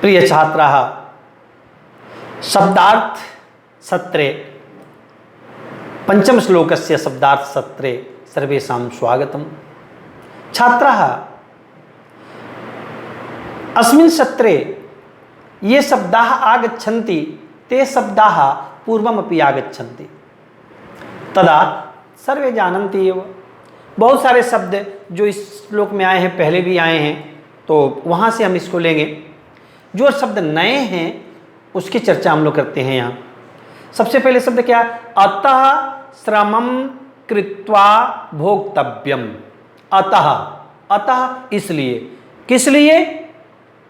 प्रिय छात्राः, शब्दार्थ सत्रे पंचम श्लोकस्य शब्दार्थ सत्रे सर्वेषां स्वागतम्। छात्राः, अस्मिन् सत्रे ये शब्दाः आगच्छन्ति ते शब्दाः पूर्वमपि आगच्छन्ति। तदा सर्वे जानन्ति एव। बहुत सारे शब्द जो इस श्लोक में आए हैं पहले भी आए हैं, तो वहाँ से हम इसको लेंगे। जो शब्द नए हैं उसकी चर्चा हम लोग करते हैं यहाँ। सबसे पहले शब्द क्या है? अतः श्रमं कृत्वा भोक्तव्यम। अतः, अतः इसलिए, किस लिए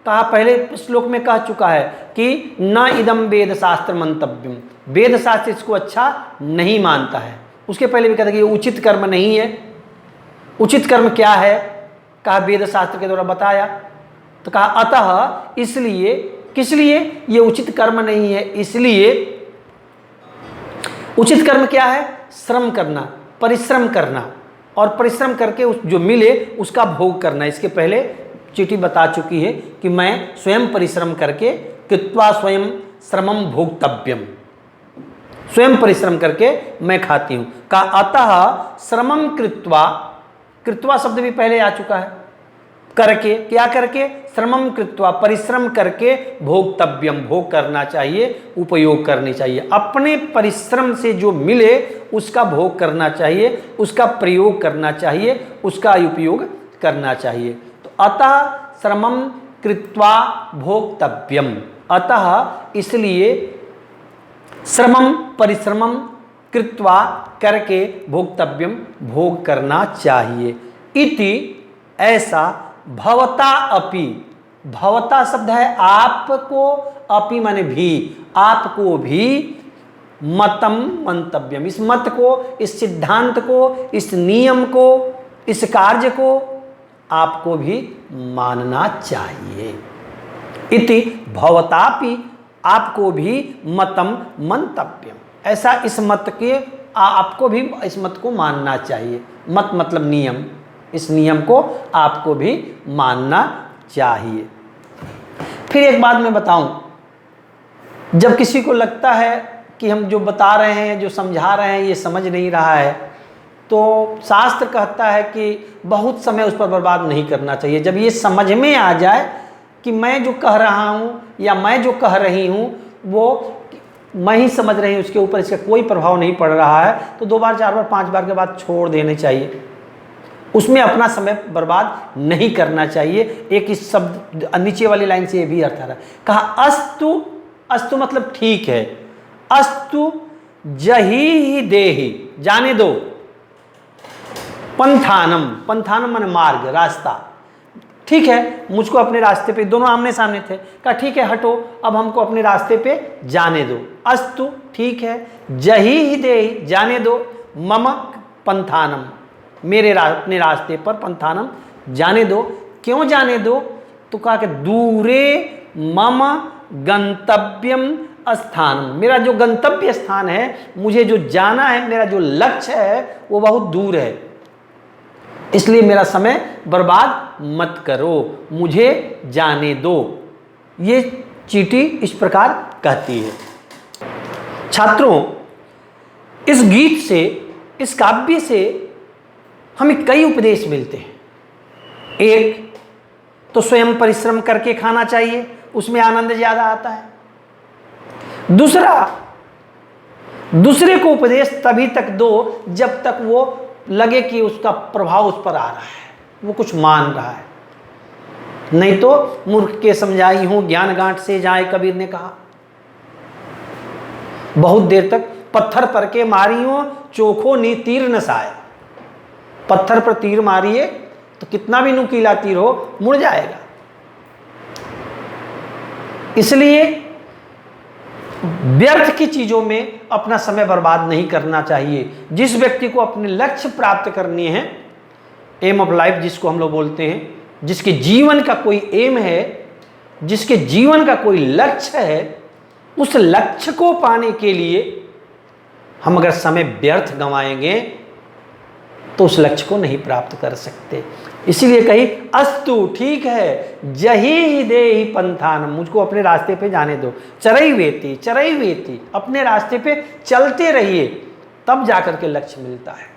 कहा? पहले श्लोक में कह चुका है कि न इदम वेद शास्त्र मंतव्यम, वेद शास्त्र इसको अच्छा नहीं मानता है। उसके पहले भी कहता कि ये उचित कर्म नहीं है। उचित कर्म क्या है? कहा वेद शास्त्र के द्वारा बताया। तो कहा अतः इसलिए, किस लिए ये उचित कर्म नहीं है? इसलिए उचित कर्म क्या है? श्रम करना, परिश्रम करना, और परिश्रम करके उस जो मिले उसका भोग करना। इसके पहले चीटी बता चुकी है कि मैं स्वयं परिश्रम करके कृत्वा स्वयं श्रमम भोक्तव्यम, स्वयं परिश्रम करके मैं खाती हूँ। का अतः श्रमम कृत्वा, कृत्वा शब्द भी पहले आ चुका है। करके, क्या करके? श्रमम कृत्वा, परिश्रम करके भोक्तव्यम, भोग करना चाहिए, उपयोग करनी चाहिए। अपने परिश्रम से जो मिले उसका भोग करना चाहिए, उसका प्रयोग करना चाहिए, उसका उपयोग करना चाहिए। तो अतः श्रमम कृत्वा भोक्तव्यम, अतः इसलिए श्रमम परिश्रमम कृत्वा करके भोक्तव्यम, भोग करना चाहिए। इति ऐसा भवता अपि, भवता शब्द है आपको, अपि माने भी, आपको भी मतम मंतव्यम, इस मत को, इस सिद्धांत को, इस नियम को, इस कार्य को आपको भी मानना चाहिए। इति भवतापि, आपको भी मतम मंतव्यम, ऐसा इस मत के आपको भी इस मत को मानना चाहिए। मत मतलब नियम, इस नियम को आपको भी मानना चाहिए। फिर एक बात मैं बताऊं, जब किसी को लगता है कि हम जो बता रहे हैं, जो समझा रहे हैं, ये समझ नहीं रहा है, तो शास्त्र कहता है कि बहुत समय उस पर बर्बाद नहीं करना चाहिए। जब ये समझ में आ जाए कि मैं जो कह रहा हूँ या मैं जो कह रही हूँ वो मैं ही समझ रही हूँ, उसके ऊपर इसका कोई प्रभाव नहीं पड़ रहा है, तो 2 बार 4 बार 5 बार के बाद छोड़ देने चाहिए। उसमें अपना समय बर्बाद नहीं करना चाहिए। एक इस शब्द नीचे वाली लाइन से ये भी अर्थ आ रहा है। कहा अस्तु, अस्तु मतलब ठीक है, अस्तु जही ही देहि, जाने दो, पंथानम, पंथानम माने मार्ग, रास्ता, ठीक है मुझको अपने रास्ते पे, दोनों आमने सामने थे, कहा ठीक है हटो, अब हमको अपने रास्ते पे जाने दो। अस्तु ठीक है, जही ही देहि, जाने दो, मम पंथानम, मेरे अपने रास्ते पर, पंथानम जाने दो। क्यों जाने दो? तो कहा कि दूरे मम गंतव्यम स्थानम, मेरा जो गंतव्य स्थान है, मुझे जो जाना है, मेरा जो लक्ष्य है वो बहुत दूर है, इसलिए मेरा समय बर्बाद मत करो, मुझे जाने दो। ये चीटी इस प्रकार कहती है। छात्रों, इस गीत से, इस काव्य से हमें कई उपदेश मिलते हैं। एक तो स्वयं परिश्रम करके खाना चाहिए, उसमें आनंद ज्यादा आता है। दूसरे को उपदेश तभी तक दो जब तक वो लगे कि उसका प्रभाव उस पर आ रहा है, वो कुछ मान रहा है। नहीं तो मूर्ख के समझाई हूं ज्ञान गांठ से जाए, कबीर ने कहा। बहुत देर तक पत्थर पर के मारियो चोखो नी तीर न साए, पत्थर पर तीर मारिए तो कितना भी नुकीला तीर हो मुड़ जाएगा। इसलिए व्यर्थ की चीजों में अपना समय बर्बाद नहीं करना चाहिए। जिस व्यक्ति को अपने लक्ष्य प्राप्त करने हैं, एम ऑफ लाइफ जिसको हम लोग बोलते हैं, जिसके जीवन का कोई एम है, जिसके जीवन का कोई लक्ष्य है, उस लक्ष्य को पाने के लिए हम अगर समय व्यर्थ गंवाएंगे तो उस लक्ष्य को नहीं प्राप्त कर सकते। इसीलिए कही अस्तु, ठीक है, जही ही दे ही पंथानम, मुझको अपने रास्ते पे जाने दो। चरई वेती, अपने रास्ते पे चलते रहिए, तब जाकर के लक्ष्य मिलता है।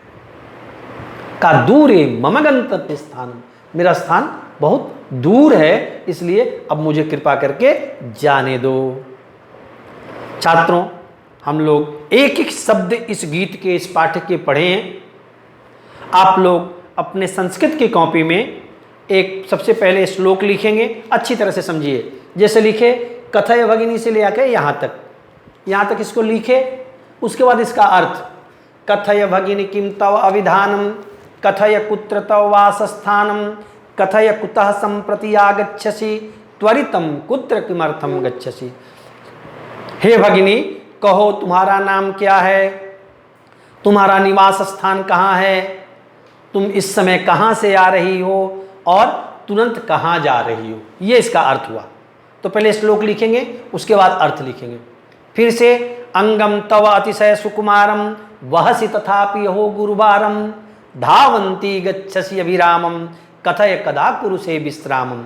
का दूरे मम गंतव्य स्थानम, मेरा स्थान बहुत दूर है, इसलिए अब मुझे कृपा करके जाने दो। छात्रों, हम लोग एक एक शब्द इस गीत के, इस पाठ के पढ़े हैं। आप लोग अपने संस्कृत की कॉपी में एक सबसे पहले श्लोक लिखेंगे, अच्छी तरह से समझिए। जैसे लिखे कथय भगिनी से ले आके यहाँ तक इसको लिखे। उसके बाद इसका अर्थ, कथय भगिनी किम तव अविधानम, कथय कुत्र तव वासस्थानम, कथय कुतः संप्रति आगच्छसि, त्वरितम कुत्र किमर्थम गच्छसि। हे भगिनी, कहो तुम्हारा नाम क्या है, तुम्हारा निवास स्थान कहाँ है, तुम इस समय कहाँ से आ रही हो और तुरंत कहाँ जा रही हो। ये इसका अर्थ हुआ। तो पहले श्लोक लिखेंगे, उसके बाद अर्थ लिखेंगे। फिर से अंगम तव अतिशय सुकुमारम, वहसि तथापि हो गुरुवारम, धावंती गच्छसि अभिरामम, कथय कदा कुरुसे विश्रामम।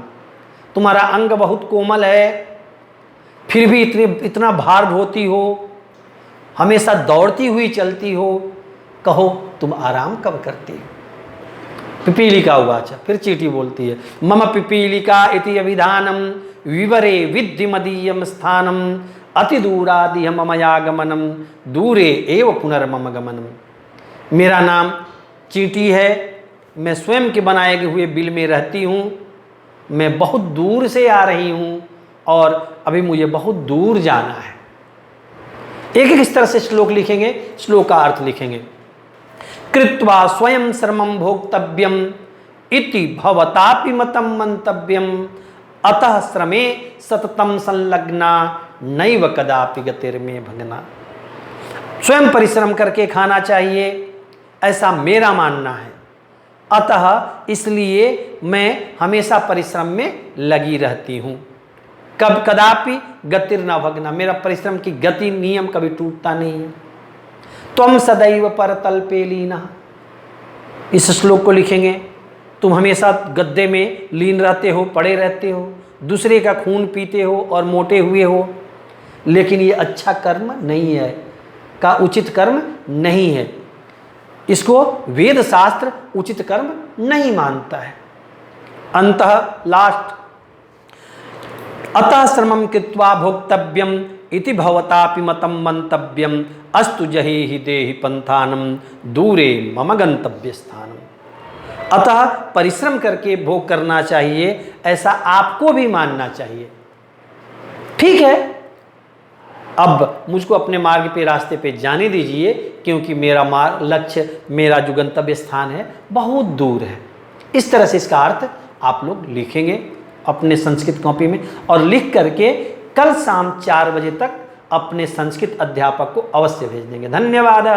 तुम्हारा अंग बहुत कोमल है, फिर भी इतना भार ढोती हो, हमेशा दौड़ती हुई चलती हो, कहो तुम आराम कब करती हो। पिपीलिका उवाच, फिर चींटी बोलती है, मम पिपीलिका इति अभिधानम, विवरे विद्धि मदीयम स्थानम, अति दूरादिह ममयागमनम, दूरे एव पुनर्मम गमनम। मेरा नाम चींटी है, मैं स्वयं के बनाए हुए बिल में रहती हूँ, मैं बहुत दूर से आ रही हूँ और अभी मुझे बहुत दूर जाना है। एक एक इस तरह से श्लोक लिखेंगे, श्लोक का अर्थ लिखेंगे। कृत्वा स्वयं श्रमं भोक्तव्यम इति भवतापि मतम मंतव्यम, अतः श्रमे सततम संलग्ना, नैव कदापि गतिर्मे भगना। स्वयं परिश्रम करके खाना चाहिए, ऐसा मेरा मानना है। अतः इसलिए मैं हमेशा परिश्रम में लगी रहती हूँ। कब कदापि गतिर न भगना, मेरा परिश्रम की गति नियम कभी टूटता नहीं है। त्वम सदैव परतल पे लीना, इस श्लोक को लिखेंगे। तुम हमेशा गद्दे में लीन रहते हो, पड़े रहते हो, दूसरे का खून पीते हो और मोटे हुए हो, लेकिन ये अच्छा कर्म नहीं है, का उचित कर्म नहीं है। इसको वेद शास्त्र उचित कर्म नहीं मानता है। अंतः लास्ट, अतः श्रमं कृत्वा भोक्तव्यम इति भवतापि मतम मंतव्यम, अस्तु जहि हि देहि पंथानम, दूरे मम गंतव्य स्थानम। अतः परिश्रम करके भोग करना चाहिए, ऐसा आपको भी मानना चाहिए। ठीक है, अब मुझको अपने मार्ग पे, रास्ते पे जाने दीजिए, क्योंकि मेरा लक्ष्य, मेरा जो गंतव्य स्थान है बहुत दूर है। इस तरह से इसका अर्थ आप लोग लिखेंगे अपने संस्कृत कॉपी में, और लिख करके कल शाम 4 बजे तक अपने संस्कृत अध्यापक को अवश्य भेज देंगे। धन्यवाद।